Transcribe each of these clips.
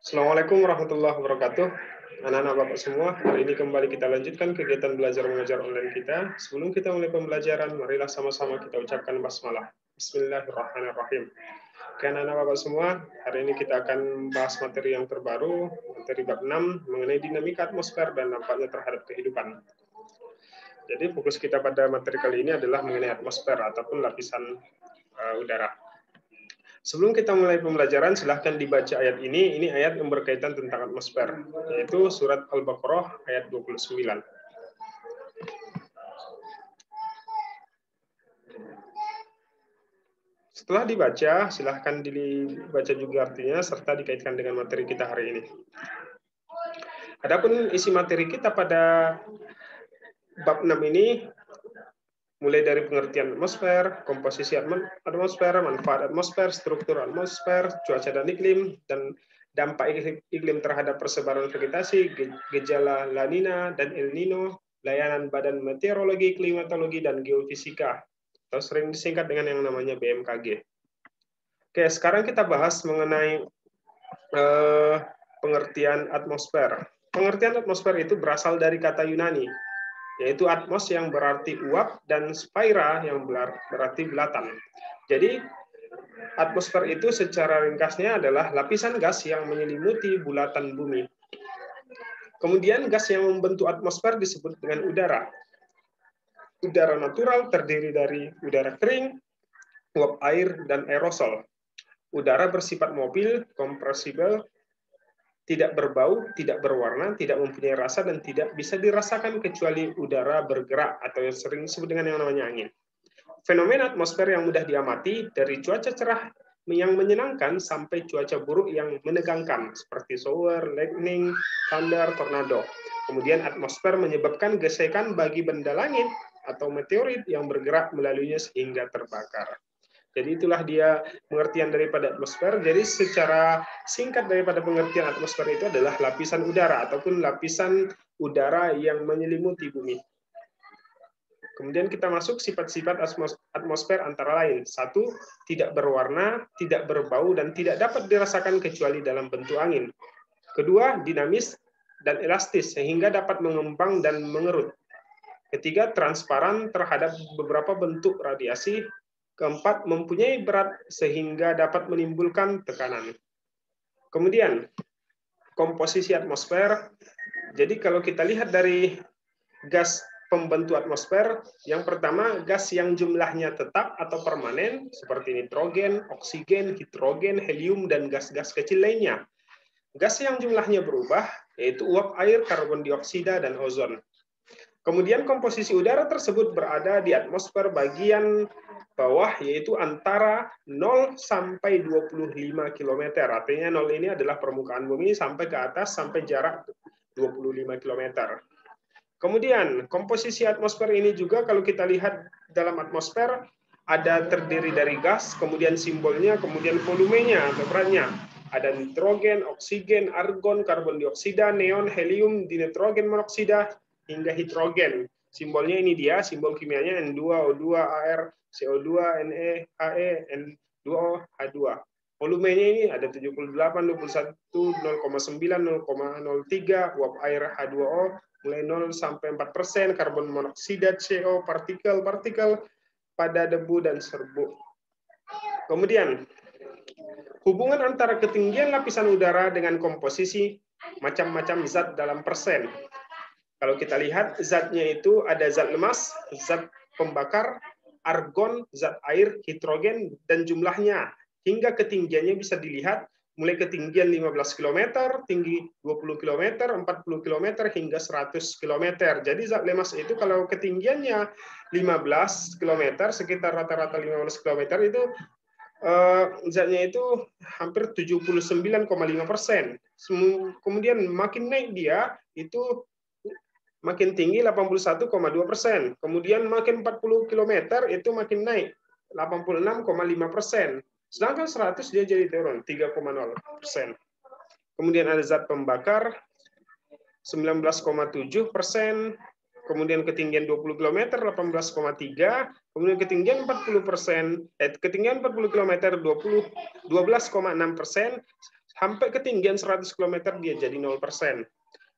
Assalamualaikum warahmatullahi wabarakatuh. Anak-anak Bapak semua, hari ini kembali kita lanjutkan kegiatan belajar mengajar online kita. Sebelum kita mulai pembelajaran, marilah sama-sama kita ucapkan basmalah. Bismillahirrahmanirrahim. Oke, anak-anak Bapak semua, hari ini kita akan bahas materi yang terbaru, materi bab 6 mengenai dinamika atmosfer dan dampaknya terhadap kehidupan. Jadi fokus kita pada materi kali ini adalah mengenai atmosfer ataupun lapisan udara. Sebelum kita mulai pembelajaran, silahkan dibaca ayat ini. Ini ayat yang berkaitan tentang atmosfer, yaitu surat Al-Baqarah ayat 29. Setelah dibaca, silahkan dibaca juga artinya, serta dikaitkan dengan materi kita hari ini. Adapun isi materi kita pada bab 6 ini, mulai dari pengertian atmosfer, komposisi atmosfer, manfaat atmosfer, struktur atmosfer, cuaca dan iklim, dan dampak iklim terhadap persebaran vegetasi, gejala La Nina dan El Nino, layanan Badan Meteorologi, Klimatologi, dan Geofisika, atau sering disingkat dengan yang namanya BMKG. Oke, sekarang kita bahas mengenai pengertian atmosfer. Pengertian atmosfer itu berasal dari kata Yunani, yaitu atmos yang berarti uap dan sphaira yang berarti bulatan. Jadi atmosfer itu secara ringkasnya adalah lapisan gas yang menyelimuti bulatan bumi. Kemudian gas yang membentuk atmosfer disebut dengan udara. Udara natural terdiri dari udara kering, uap air, dan aerosol. Udara bersifat mobil, kompresibel, tidak berbau, tidak berwarna, tidak mempunyai rasa, dan tidak bisa dirasakan kecuali udara bergerak atau yang sering disebut dengan yang namanya angin. Fenomena atmosfer yang mudah diamati dari cuaca cerah yang menyenangkan sampai cuaca buruk yang menegangkan seperti shower, lightning, thunder, tornado. Kemudian atmosfer menyebabkan gesekan bagi benda langit atau meteorit yang bergerak melaluinya sehingga terbakar. Jadi itulah dia pengertian daripada atmosfer. Jadi secara singkat daripada pengertian atmosfer itu adalah lapisan udara ataupun lapisan udara yang menyelimuti bumi. Kemudian kita masuk sifat-sifat atmosfer antara lain. 1. Tidak berwarna, tidak berbau, dan tidak dapat dirasakan kecuali dalam bentuk angin. 2. Dinamis dan elastis sehingga dapat mengembang dan mengerut. 3. Transparan terhadap beberapa bentuk radiasi. 4. Mempunyai berat sehingga dapat menimbulkan tekanan. Kemudian, komposisi atmosfer. Jadi kalau kita lihat dari gas pembentuk atmosfer, yang pertama gas yang jumlahnya tetap atau permanen, seperti nitrogen, oksigen, hidrogen, helium, dan gas-gas kecil lainnya. Gas yang jumlahnya berubah, yaitu uap air, karbon dioksida, dan ozon. Kemudian komposisi udara tersebut berada di atmosfer bagian bawah, yaitu antara 0 sampai 25 km. Artinya 0 ini adalah permukaan bumi sampai ke atas sampai jarak 25 km. Kemudian komposisi atmosfer ini juga kalau kita lihat dalam atmosfer ada terdiri dari gas, kemudian simbolnya, kemudian volumenya atau beratnya. Ada nitrogen, oksigen, argon, karbon dioksida, neon, helium, dinitrogen monoksida, hingga hidrogen. Simbolnya ini dia, simbol kimianya N2O2 AR CO2 Ne He N2O H2. Volumenya ini ada 78, 21, 0,9, 0,03, uap air H2O mulai 0 sampai 4%, karbon monoksida CO, partikel-partikel pada debu dan serbuk. Kemudian hubungan antara ketinggian lapisan udara dengan komposisi macam-macam zat dalam persen. Kalau kita lihat zatnya itu ada zat lemas, zat pembakar, argon, zat air, hidrogen, dan jumlahnya. Hingga ketinggiannya bisa dilihat mulai ketinggian 15 km, tinggi 20 km, 40 km, hingga 100 km. Jadi zat lemas itu kalau ketinggiannya 15 km, sekitar rata-rata 15 km itu zatnya itu hampir 79,5%. Kemudian makin naik dia itu makin tinggi 81,2%. Kemudian makin 40 km itu makin naik 86,5%. Sedangkan 100 dia jadi turun 3,0%. Kemudian ada zat pembakar 19,7%. Kemudian ketinggian 20 km 18,3, kemudian ketinggian 40%, ketinggian 40 km 12,6%, Sampai ketinggian 100 km dia jadi 0%.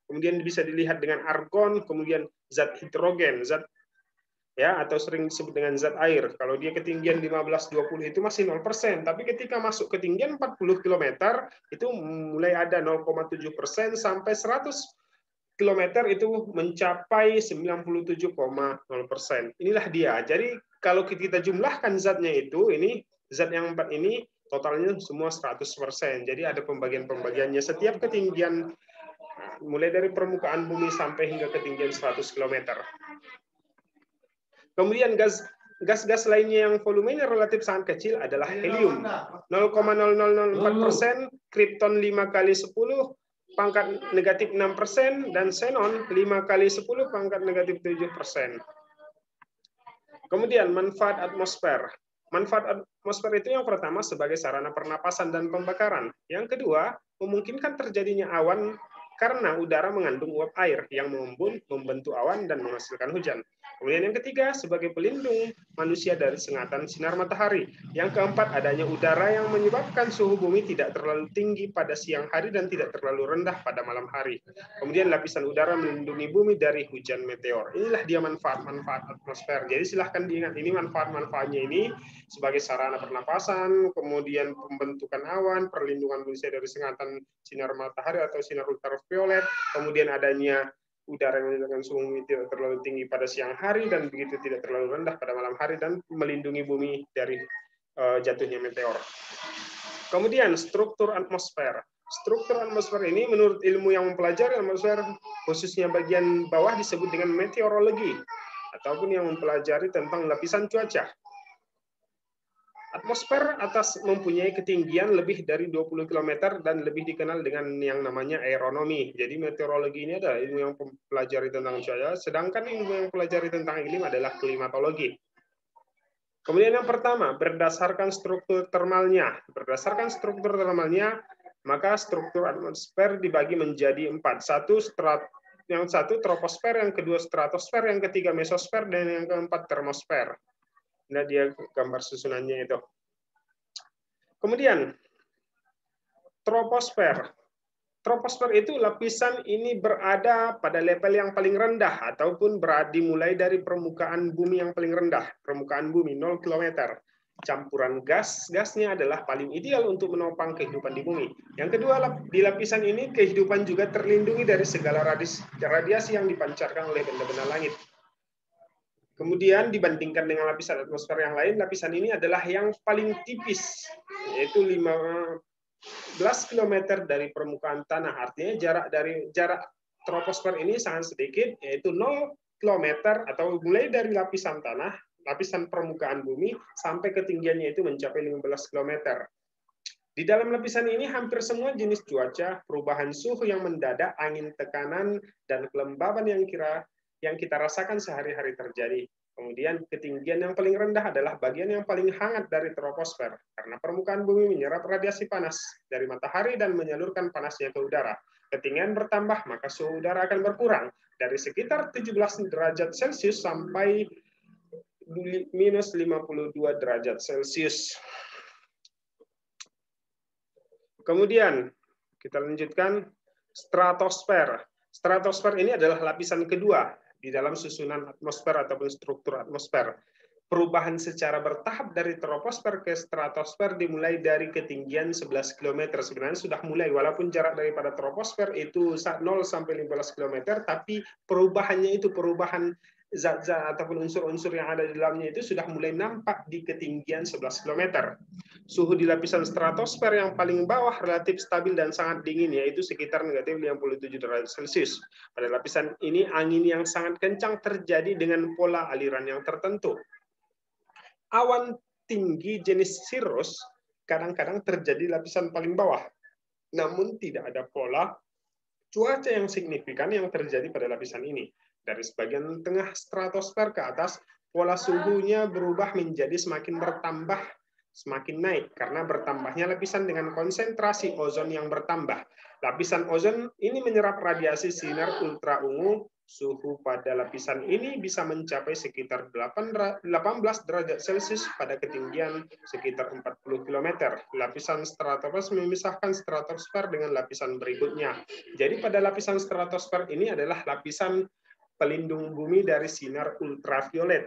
Kemudian bisa dilihat dengan argon, kemudian zat hidrogen, zat ya atau sering disebut dengan zat air. Kalau dia ketinggian 15-20 itu masih 0%, tapi ketika masuk ketinggian 40 km itu mulai ada 0,7% sampai 100 km itu mencapai 97,0%. Inilah dia. Jadi kalau kita jumlahkan zatnya itu, ini zat yang 4 ini totalnya semua 100%. Jadi ada pembagian-pembagiannya. Setiap ketinggian mulai dari permukaan bumi sampai hingga ketinggian 100 km. Kemudian gas-gas lainnya yang volumenya relatif sangat kecil adalah helium 0,0004%, kripton 5 kali 10 pangkat negatif 6%, dan xenon 5 kali 10 pangkat negatif 7%. Kemudian manfaat atmosfer. Manfaat atmosfer itu yang pertama sebagai sarana pernapasan dan pembakaran. Yang kedua, memungkinkan terjadinya awan karena udara mengandung uap air yang mengembun, membentuk awan, dan menghasilkan hujan. Kemudian yang ketiga, sebagai pelindung manusia dari sengatan sinar matahari. Yang keempat, adanya udara yang menyebabkan suhu bumi tidak terlalu tinggi pada siang hari dan tidak terlalu rendah pada malam hari. Kemudian lapisan udara melindungi bumi dari hujan meteor. Inilah dia manfaat-manfaat atmosfer. Jadi silahkan diingat ini manfaat-manfaatnya ini sebagai sarana pernapasan, kemudian pembentukan awan, perlindungan manusia dari sengatan sinar matahari atau sinar ultraviolet, kemudian adanya udara yang menyebabkan suhu tidak terlalu tinggi pada siang hari dan begitu tidak terlalu rendah pada malam hari, dan melindungi bumi dari jatuhnya meteor. Kemudian struktur atmosfer. Struktur atmosfer ini menurut ilmu yang mempelajari atmosfer, khususnya bagian bawah, disebut dengan meteorologi, ataupun yang mempelajari tentang lapisan cuaca. Atmosfer atas mempunyai ketinggian lebih dari 20 km dan lebih dikenal dengan yang namanya aeronomi. Jadi meteorologi ini adalah ilmu yang mempelajari tentang cuaca, sedangkan ilmu yang mempelajari tentang iklim adalah klimatologi. Kemudian yang pertama, berdasarkan struktur termalnya. Berdasarkan struktur termalnya, maka struktur atmosfer dibagi menjadi 4. Yang satu troposfer, yang kedua stratosfer, yang ketiga mesosfer, dan yang keempat termosfer. Nah, dia gambar susunannya itu. Kemudian, troposfer. Troposfer itu lapisan ini berada pada level yang paling rendah, ataupun dimulai dari permukaan bumi yang paling rendah. Permukaan bumi 0 km. Campuran gasnya adalah paling ideal untuk menopang kehidupan di bumi. Yang kedua, di lapisan ini kehidupan juga terlindungi dari segala radiasi yang dipancarkan oleh benda-benda langit. Kemudian dibandingkan dengan lapisan atmosfer yang lain, lapisan ini adalah yang paling tipis, yaitu 15 km dari permukaan tanah. Artinya jarak troposfer ini sangat sedikit, yaitu 0 km atau mulai dari lapisan tanah, lapisan permukaan bumi, sampai ketinggiannya itu mencapai 15 km. Di dalam lapisan ini hampir semua jenis cuaca, perubahan suhu yang mendadak, angin tekanan, dan kelembaban yang kita rasakan sehari-hari terjadi. Kemudian ketinggian yang paling rendah adalah bagian yang paling hangat dari troposfer, karena permukaan bumi menyerap radiasi panas dari matahari dan menyalurkan panasnya ke udara. Ketinggian bertambah, maka suhu udara akan berkurang dari sekitar 17 derajat Celcius sampai minus 52 derajat Celcius. Kemudian kita lanjutkan stratosfer. Stratosfer ini adalah lapisan kedua di dalam susunan atmosfer ataupun struktur atmosfer. Perubahan secara bertahap dari troposfer ke stratosfer dimulai dari ketinggian 11 km. Sebenarnya sudah mulai, walaupun jarak daripada troposfer itu 0 sampai 15 km, tapi perubahannya itu, perubahan zat-zat ataupun unsur-unsur yang ada di dalamnya itu sudah mulai nampak di ketinggian 11 km. Suhu di lapisan stratosfer yang paling bawah relatif stabil dan sangat dingin, yaitu sekitar negatif 57 derajat Celcius. Pada lapisan ini, angin yang sangat kencang terjadi dengan pola aliran yang tertentu. Awan tinggi jenis cirrus kadang-kadang terjadi di lapisan paling bawah, namun tidak ada pola cuaca yang signifikan yang terjadi pada lapisan ini. Dari sebagian tengah stratosfer ke atas, pola suhunya berubah menjadi semakin bertambah semakin naik karena bertambahnya lapisan dengan konsentrasi ozon yang bertambah. Lapisan ozon ini menyerap radiasi sinar ultra ungu. Suhu pada lapisan ini bisa mencapai sekitar 18 derajat Celcius pada ketinggian sekitar 40 km. Lapisan stratosfer memisahkan stratosfer dengan lapisan berikutnya. Jadi pada lapisan stratosfer ini adalah lapisan pelindung bumi dari sinar ultraviolet.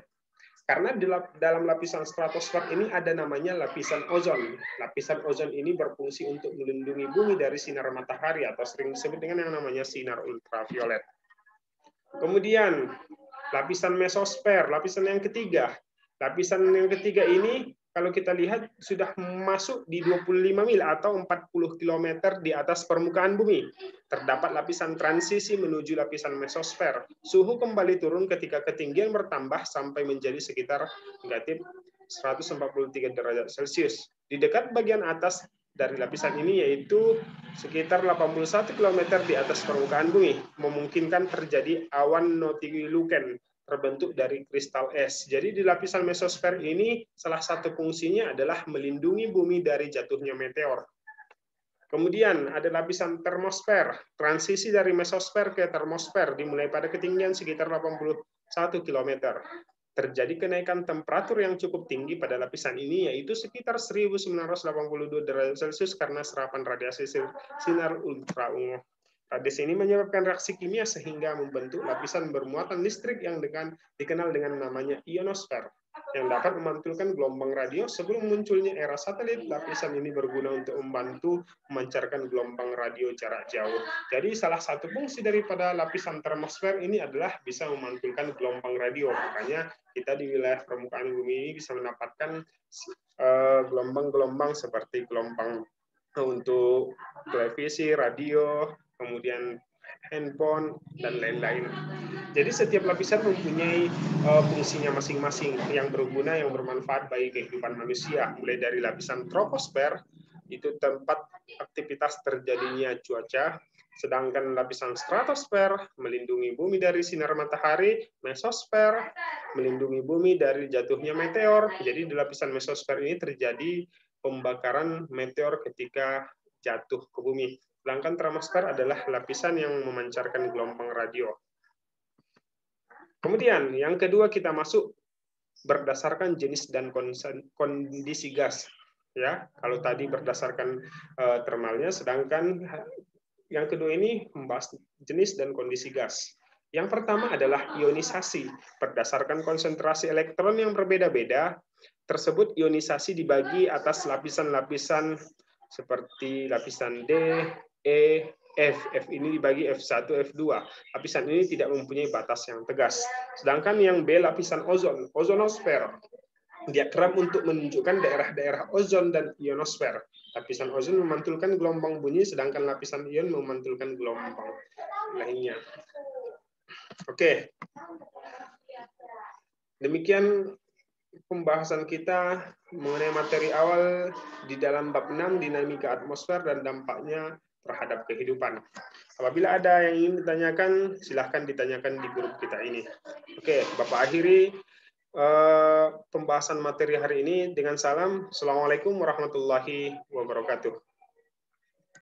Karena di dalam lapisan stratosfer ini ada namanya lapisan ozon. Lapisan ozon ini berfungsi untuk melindungi bumi dari sinar matahari atau sering disebut dengan yang namanya sinar ultraviolet. Kemudian lapisan mesosfer, lapisan yang ketiga. Lapisan yang ketiga ini kalau kita lihat sudah masuk di 25 mil atau 40 km di atas permukaan bumi. Terdapat lapisan transisi menuju lapisan mesosfer. Suhu kembali turun ketika ketinggian bertambah sampai menjadi sekitar negatif 143 derajat Celcius. Di dekat bagian atas dari lapisan ini yaitu sekitar 81 km di atas permukaan bumi, memungkinkan terjadi awan notiluken terbentuk dari kristal es. Jadi di lapisan mesosfer ini salah satu fungsinya adalah melindungi bumi dari jatuhnya meteor. Kemudian ada lapisan termosfer. Transisi dari mesosfer ke termosfer dimulai pada ketinggian sekitar 81 km. Terjadi kenaikan temperatur yang cukup tinggi pada lapisan ini, yaitu sekitar 1982 derajat Celcius karena serapan radiasi sinar ultra ungu. Radiasi ini menyebabkan reaksi kimia sehingga membentuk lapisan bermuatan listrik yang dikenal dengan namanya ionosfer, yang dapat memantulkan gelombang radio. Sebelum munculnya era satelit, lapisan ini berguna untuk membantu memancarkan gelombang radio jarak jauh. Jadi salah satu fungsi daripada lapisan termosfer ini adalah bisa memantulkan gelombang radio. Makanya kita di wilayah permukaan bumi ini bisa mendapatkan gelombang-gelombang seperti gelombang untuk televisi, radio, kemudian handphone, dan lain-lain. Jadi setiap lapisan mempunyai fungsinya masing-masing yang berguna, yang bermanfaat bagi kehidupan manusia. Mulai dari lapisan troposfer, itu tempat aktivitas terjadinya cuaca, sedangkan lapisan stratosfer melindungi bumi dari sinar matahari, mesosfer melindungi bumi dari jatuhnya meteor. Jadi di lapisan mesosfer ini terjadi pembakaran meteor ketika jatuh ke bumi. Sedangkan termosfer adalah lapisan yang memancarkan gelombang radio. Kemudian yang kedua kita masuk berdasarkan jenis dan kondisi gas. Ya, kalau tadi berdasarkan thermalnya, sedangkan yang kedua ini membahas jenis dan kondisi gas. Yang pertama adalah ionisasi. Berdasarkan konsentrasi elektron yang berbeda-beda, tersebut ionisasi dibagi atas lapisan-lapisan seperti lapisan D, E, F. F ini dibagi F1, F2. Lapisan ini tidak mempunyai batas yang tegas. Sedangkan yang B, lapisan ozon, ozonosfer. Dia kerap untuk menunjukkan daerah-daerah ozon dan ionosfer. Lapisan ozon memantulkan gelombang bunyi, sedangkan lapisan ion memantulkan gelombang lainnya. Oke. Demikian pembahasan kita mengenai materi awal di dalam bab 6, dinamika atmosfer dan dampaknya terhadap kehidupan. Apabila ada yang ingin ditanyakan, silahkan ditanyakan di grup kita ini. Oke, Bapak akhiri pembahasan materi hari ini dengan salam. Assalamualaikum warahmatullahi wabarakatuh.